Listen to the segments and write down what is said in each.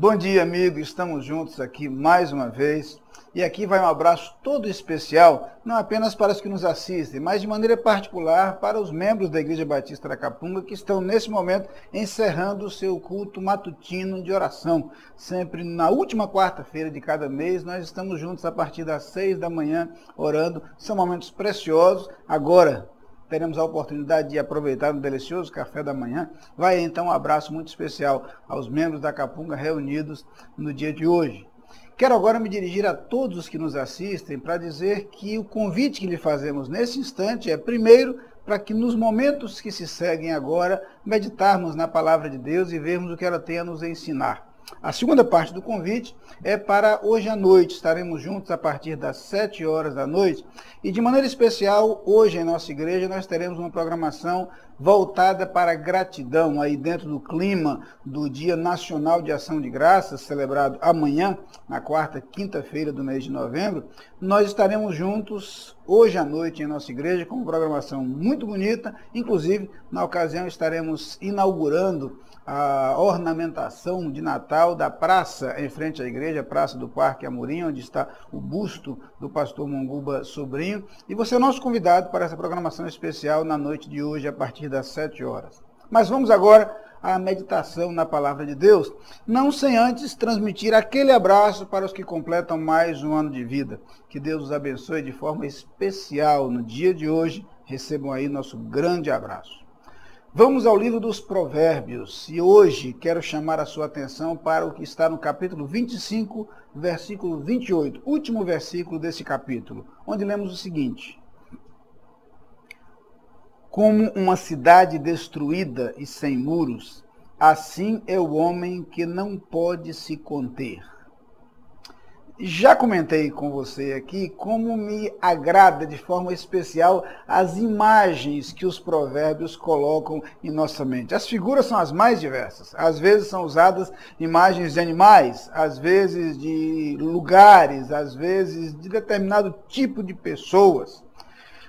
Bom dia, amigo. Estamos juntos aqui mais uma vez. E aqui vai um abraço todo especial, não apenas para os que nos assistem, mas de maneira particular para os membros da Igreja Batista da Capunga que estão nesse momento encerrando o seu culto matutino de oração. Sempre na última quarta-feira de cada mês, nós estamos juntos a partir das 6 da manhã orando. São momentos preciosos. Agora teremos a oportunidade de aproveitar um delicioso café da manhã. Vai então um abraço muito especial aos membros da Capunga reunidos no dia de hoje. Quero agora me dirigir a todos os que nos assistem para dizer que o convite que lhe fazemos nesse instante é, primeiro, para que nos momentos que se seguem agora, meditarmos na palavra de Deus e vermos o que ela tem a nos ensinar. A segunda parte do convite é para hoje à noite. Estaremos juntos a partir das 7 horas da noite. E de maneira especial, hoje em nossa igreja, nós teremos uma programação voltada para a gratidão, aí dentro do clima do Dia Nacional de Ação de Graças, celebrado amanhã, na quarta, quinta-feira do mês de novembro. Nós estaremos juntos hoje à noite em nossa igreja com uma programação muito bonita. Inclusive, na ocasião, estaremos inaugurando a ornamentação de Natal da praça em frente à igreja, Praça do Parque Amorim, onde está o busto do pastor Monguba Sobrinho. E você é nosso convidado para essa programação especial na noite de hoje, a partir das 7 horas. Mas vamos agora à meditação na palavra de Deus, não sem antes transmitir aquele abraço para os que completam mais um ano de vida. Que Deus os abençoe de forma especial no dia de hoje. Recebam aí nosso grande abraço. Vamos ao livro dos Provérbios, e hoje quero chamar a sua atenção para o que está no capítulo 25, versículo 28, último versículo desse capítulo, onde lemos o seguinte: Como uma cidade destruída e sem muros, assim é o homem que não pode se conter. Já comentei com você aqui como me agrada de forma especial as imagens que os provérbios colocam em nossa mente. As figuras são as mais diversas. Às vezes são usadas imagens de animais, às vezes de lugares, às vezes de determinado tipo de pessoas.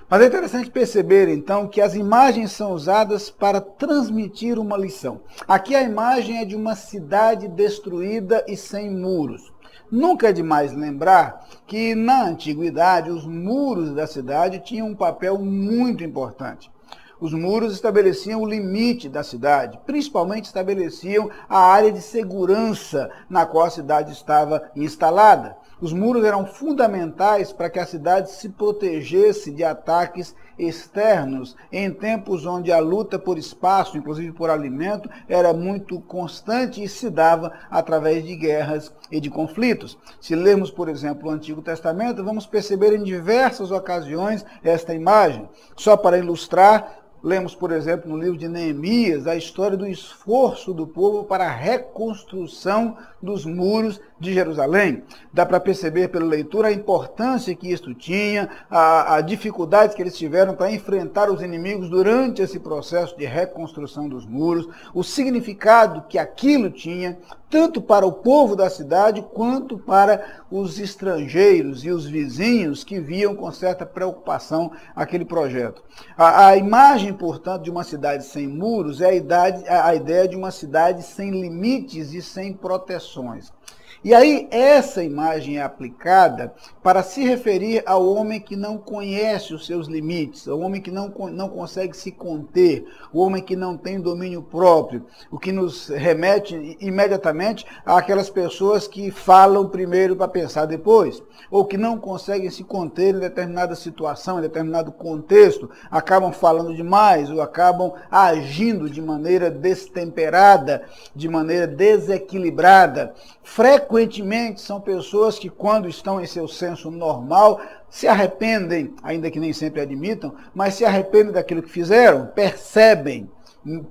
Mas é interessante perceber, então, que as imagens são usadas para transmitir uma lição. Aqui a imagem é de uma cidade destruída e sem muros. Nunca é demais lembrar que, na antiguidade, os muros da cidade tinham um papel muito importante. Os muros estabeleciam o limite da cidade, principalmente estabeleciam a área de segurança na qual a cidade estava instalada. Os muros eram fundamentais para que a cidade se protegesse de ataques externos em tempos onde a luta por espaço, inclusive por alimento, era muito constante e se dava através de guerras e de conflitos. Se lermos, por exemplo, o Antigo Testamento, vamos perceber em diversas ocasiões esta imagem. Só para ilustrar, lemos, por exemplo, no livro de Neemias, a história do esforço do povo para a reconstrução dos muros de Jerusalém. Dá para perceber pela leitura a importância que isto tinha, a dificuldade que eles tiveram para enfrentar os inimigos durante esse processo de reconstrução dos muros, o significado que aquilo tinha, tanto para o povo da cidade, quanto para os estrangeiros e os vizinhos que viam com certa preocupação aquele projeto. A imagem, portanto, de uma cidade sem muros é a ideia de uma cidade sem limites e sem proteções. E aí essa imagem é aplicada para se referir ao homem que não conhece os seus limites, ao homem que não consegue se conter, o homem que não tem domínio próprio, o que nos remete imediatamente àquelas pessoas que falam primeiro para pensar depois, ou que não conseguem se conter em determinada situação, em determinado contexto, acabam falando demais ou acabam agindo de maneira destemperada, de maneira desequilibrada. Frequentemente são pessoas que, quando estão em seu senso normal, se arrependem, ainda que nem sempre admitam, mas se arrependem daquilo que fizeram, percebem,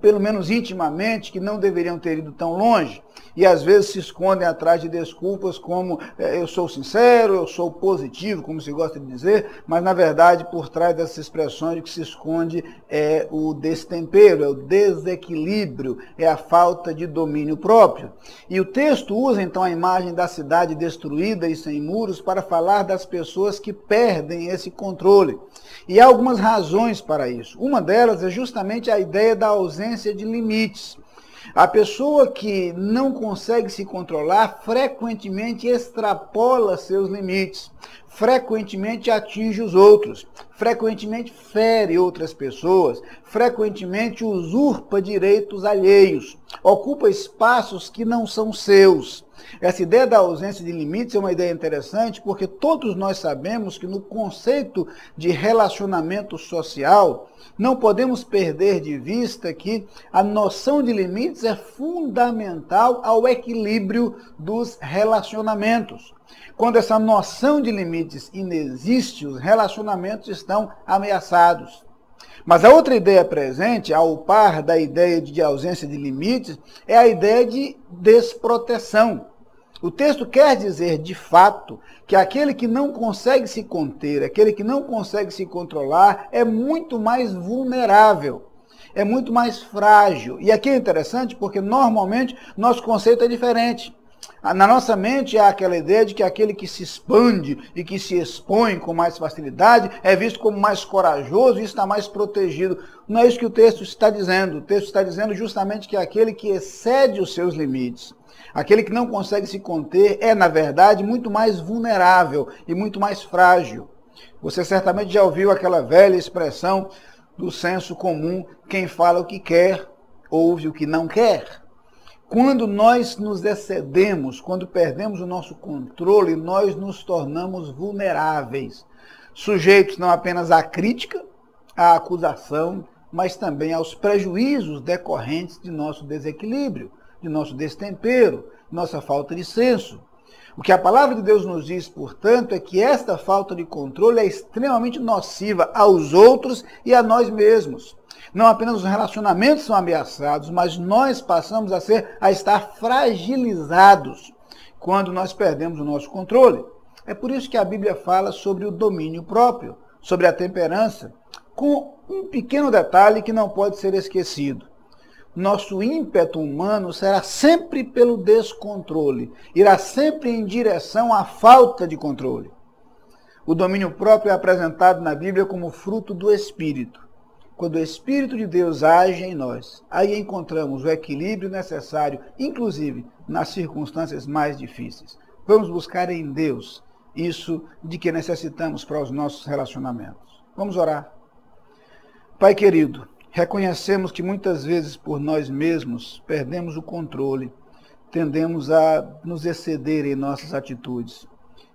pelo menos intimamente, que não deveriam ter ido tão longe. E às vezes se escondem atrás de desculpas como eu sou sincero, eu sou positivo, como se gosta de dizer, mas na verdade por trás dessas expressões o que se esconde é o destempero, é o desequilíbrio, é a falta de domínio próprio. E o texto usa então a imagem da cidade destruída e sem muros para falar das pessoas que perdem esse controle. E há algumas razões para isso. Uma delas é justamente a ideia da ausência de limites. A pessoa que não consegue se controlar frequentemente extrapola seus limites, frequentemente atinge os outros, frequentemente fere outras pessoas, frequentemente usurpa direitos alheios, ocupa espaços que não são seus. Essa ideia da ausência de limites é uma ideia interessante porque todos nós sabemos que no conceito de relacionamento social, não podemos perder de vista que a noção de limites é fundamental ao equilíbrio dos relacionamentos. Quando essa noção de limites inexiste, os relacionamentos estão ameaçados. Mas a outra ideia presente, ao par da ideia de ausência de limites, é a ideia de desproteção. O texto quer dizer, de fato, que aquele que não consegue se conter, aquele que não consegue se controlar, é muito mais vulnerável, é muito mais frágil. E aqui é interessante porque, normalmente, nosso conceito é diferente. Na nossa mente há aquela ideia de que aquele que se expande e que se expõe com mais facilidade é visto como mais corajoso e está mais protegido. Não é isso que o texto está dizendo. O texto está dizendo justamente que aquele que excede os seus limites, aquele que não consegue se conter, é, na verdade, muito mais vulnerável e muito mais frágil. Você certamente já ouviu aquela velha expressão do senso comum: quem fala o que quer, ouve o que não quer. Quando nós nos excedemos, quando perdemos o nosso controle, nós nos tornamos vulneráveis, sujeitos não apenas à crítica, à acusação, mas também aos prejuízos decorrentes de nosso desequilíbrio, de nosso destempero, nossa falta de senso. O que a palavra de Deus nos diz, portanto, é que esta falta de controle é extremamente nociva aos outros e a nós mesmos. Não apenas os relacionamentos são ameaçados, mas nós passamos a estar fragilizados quando nós perdemos o nosso controle. É por isso que a Bíblia fala sobre o domínio próprio, sobre a temperança, com um pequeno detalhe que não pode ser esquecido. Nosso ímpeto humano será sempre pelo descontrole, irá sempre em direção à falta de controle. O domínio próprio é apresentado na Bíblia como fruto do Espírito. Quando o Espírito de Deus age em nós, aí encontramos o equilíbrio necessário, inclusive nas circunstâncias mais difíceis. Vamos buscar em Deus isso de que necessitamos para os nossos relacionamentos. Vamos orar. Pai querido, reconhecemos que muitas vezes por nós mesmos perdemos o controle, tendemos a nos exceder em nossas atitudes.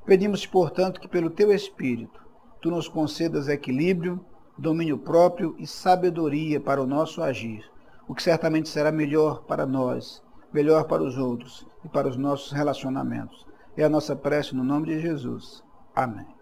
Pedimos-te, portanto, que pelo teu Espírito, tu nos concedas equilíbrio, domínio próprio e sabedoria para o nosso agir, o que certamente será melhor para nós, melhor para os outros e para os nossos relacionamentos. É a nossa prece no nome de Jesus. Amém.